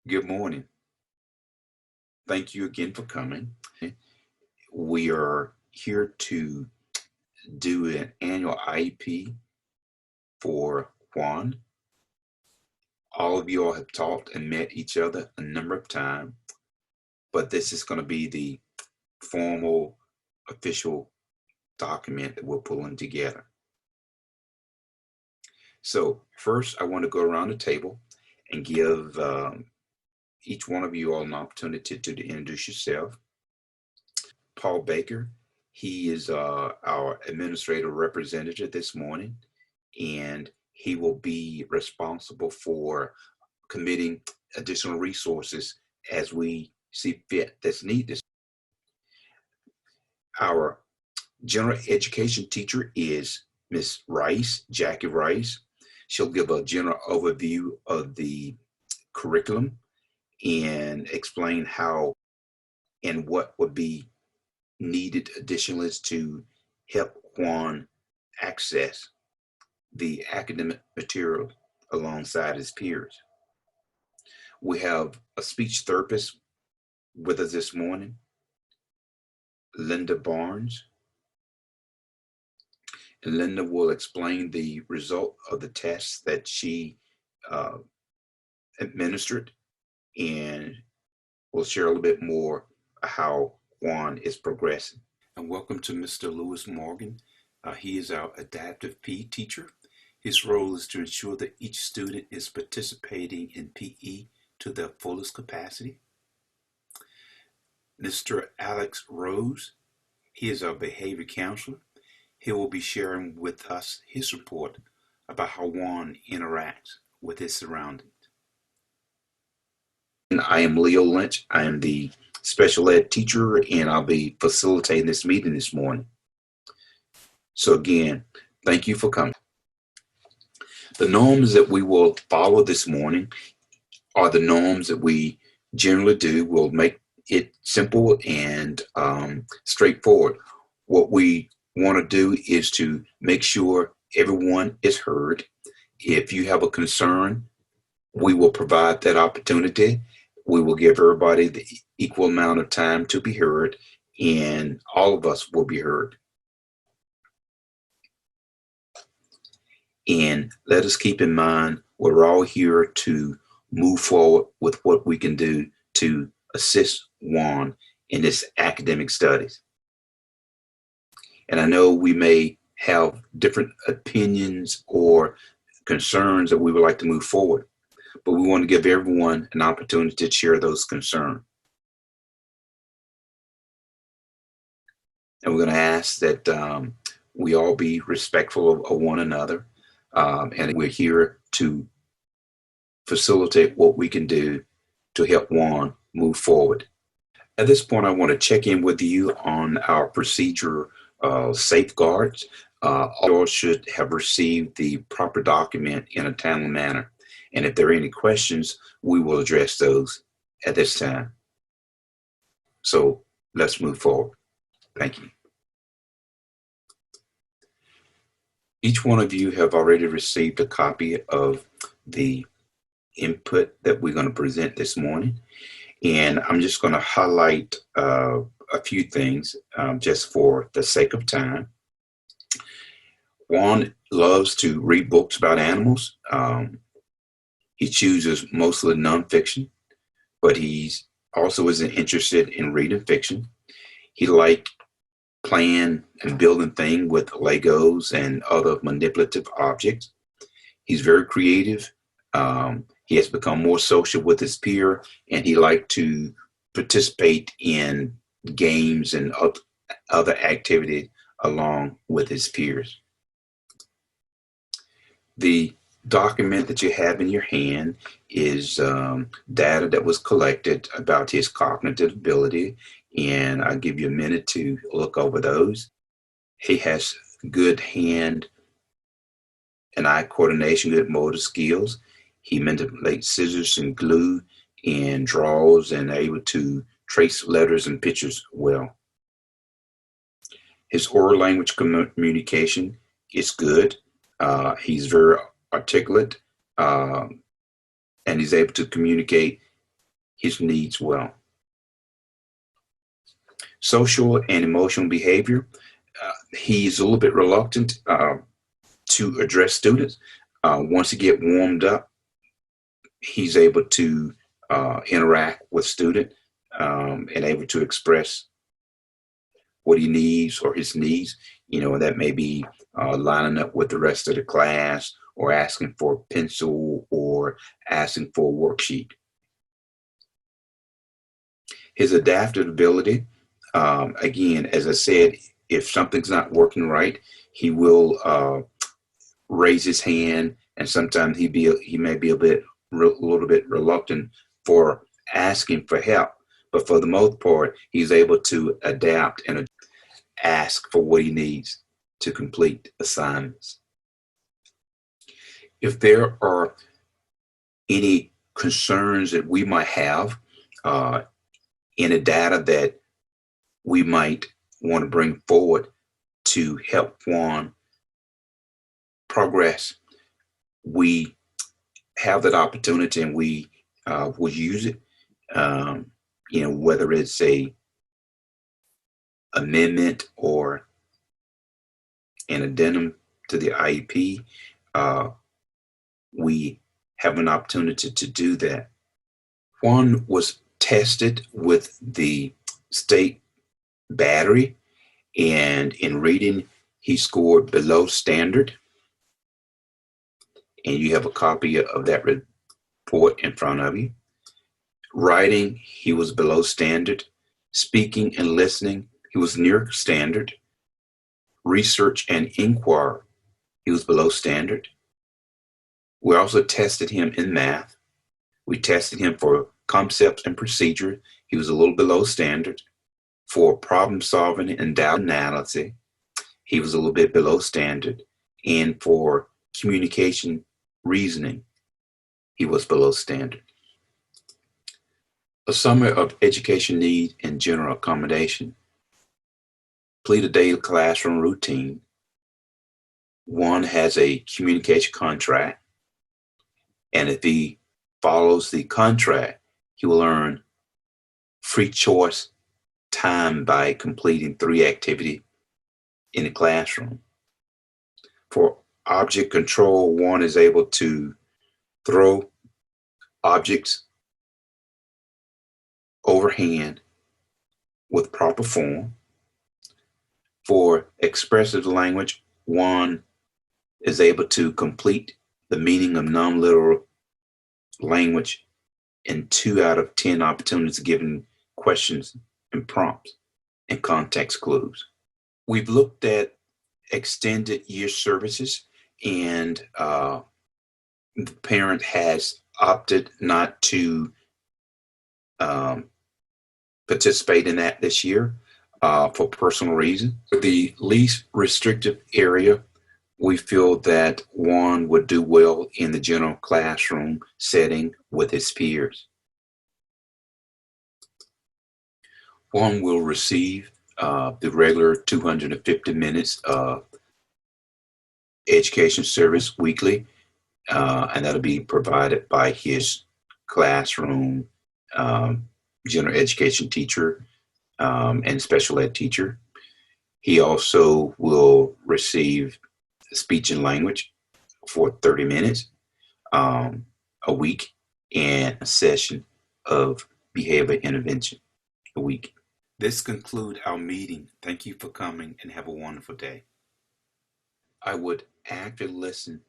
Good morning. Thank you again for coming. We are here to do an annual IEP for Juan. All of you all have talked and met each other a number of times, but this is going to be the formal, official document that we're pulling together. So first, I want to go around the table and give each one of you all an opportunity to introduce yourself. Paul Baker, he is our administrative representative this morning, and he will be responsible for committing additional resources as we see fit that's needed. Our general education teacher is Miss Rice, Jackie Rice. She'll give a general overview of the curriculum and explain how and what would be needed additionally to help Juan access the academic material alongside his peers. We have a speech therapist with us this morning, Linda Barnes. And Linda will explain the result of the tests that she administered, and we'll share a little bit more how Juan is progressing. And welcome to Mr. Lewis Morgan. He is our adaptive PE teacher. His role is to ensure that each student is participating in PE to their fullest capacity. Mr. Alex Rose, he is our behavior counselor. He will be sharing with us his report about how Juan interacts with his surroundings. And I am Leo Lynch. I am the special ed teacher, and I'll be facilitating this meeting this morning. So again, thank you for coming. The norms that we will follow this morning are the norms that we generally do. We'll make it simple and straightforward. What we want to do is to make sure everyone is heard. If you have a concern, we will provide that opportunity. We will give everybody the equal amount of time to be heard, and all of us will be heard. And let us keep in mind, we're all here to move forward with what we can do to assist Juan in his academic studies. And I know we may have different opinions or concerns that we would like to move forward, but we want to give everyone an opportunity to share those concerns. And we're going to ask that we all be respectful of one another. And we're here to facilitate what we can do to help Juan move forward. At this point, I want to check in with you on our procedure safeguards. All should have received the proper document in a timely manner. And if there are any questions, we will address those at this time. So let's move forward. Thank you. Each one of you have already received a copy of the input that we're going to present this morning. And I'm just going to highlight a few things just for the sake of time. Juan loves to read books about animals. He chooses mostly nonfiction, but he's also isn't interested in reading fiction. He likes playing and building things with Legos and other manipulative objects. He's very creative. He has become more social with his peer, and he likes to participate in games and other activities along with his peers. The document that you have in your hand is data that was collected about his cognitive ability, and I'll give you a minute to look over those. He has good hand and eye coordination, good motor skills. He manipulates scissors and glue and draws and able to trace letters and pictures well. His oral language communication is good. He's very articulate, and he's able to communicate his needs well. Social and emotional behavior. He's a little bit reluctant to address students. Once he get warmed up, he's able to interact with student and able to express what he needs or his needs. That may be lining up with the rest of the class or asking for a pencil or asking for a worksheet. His adaptive ability, again, as I said, if something's not working right, he will raise his hand, and sometimes he may be a little bit reluctant for asking for help. But for the most part, he's able to adapt and ask for what he needs to complete assignments. If there are any concerns that we might have in the data that we might want to bring forward to help Juan progress, we have that opportunity and we will use it. Whether it's a amendment or an addendum to the IEP, we have an opportunity to do that. Juan was tested with the state battery, and in reading, he scored below standard. And you have a copy of that report in front of you. Writing, he was below standard. Speaking and listening, he was near standard. Research and inquiry, he was below standard. We also tested him in math. We tested him for concepts and procedure. He was a little below standard. For problem solving and data analysis, he was a little bit below standard. And for communication reasoning, he was below standard. A summary of education needs and general accommodation. Complete a daily classroom routine. One has a communication contract, and if he follows the contract, he will earn free choice time by completing 3 activities in the classroom. For object control, one is able to throw objects overhand with proper form. For expressive language, one is able to complete the meaning of non-literal language in 2 out of 10 opportunities given questions and prompts and context clues. We've looked at extended year services, and the parent has opted not to participate in that this year for personal reasons. For the least restrictive area, we feel that Juan would do well in the general classroom setting with his peers. Juan will receive the regular 250 minutes of education service weekly, and that'll be provided by his classroom general education teacher and special ed teacher. He also will receive speech and language for 30 minutes a week, and a session of behavior intervention a week. This concludes our meeting. Thank you for coming, and have a wonderful day. I would actively listen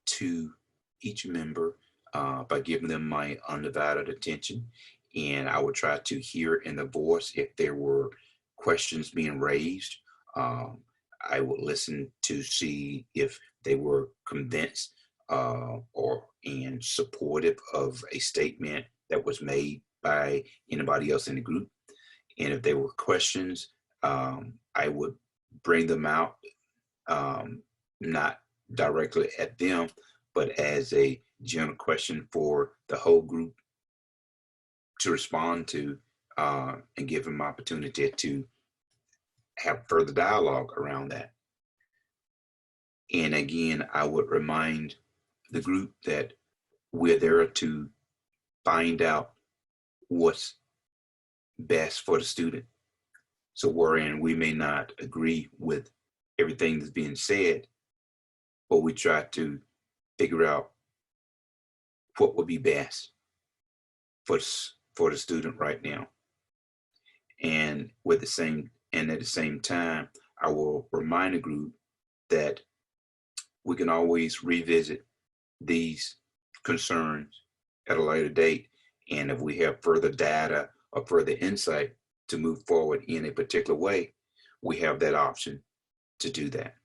to each member by giving them my undivided attention, and I would try to hear in the voice if there were questions being raised. I would listen to see if they were convinced and supportive of a statement that was made by anybody else in the group. And if there were questions, I would bring them out, not directly at them, but as a general question for the whole group to respond to, and give them opportunity to have further dialogue around that. And again, I would remind the group that we're there to find out what's best for the student. So wherein we may not agree with everything that's being said, but we try to figure out what would be best for the student right now. And at the same time, I will remind the group that we can always revisit these concerns at a later date. And if we have further data or further insight to move forward in a particular way, we have that option to do that.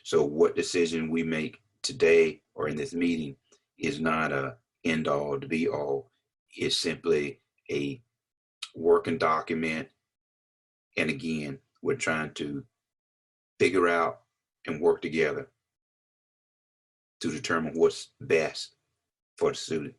So what decision we make today or in this meeting is not a end all to be all. It's simply a working document. And again, we're trying to figure out and work together to determine what's best for the student.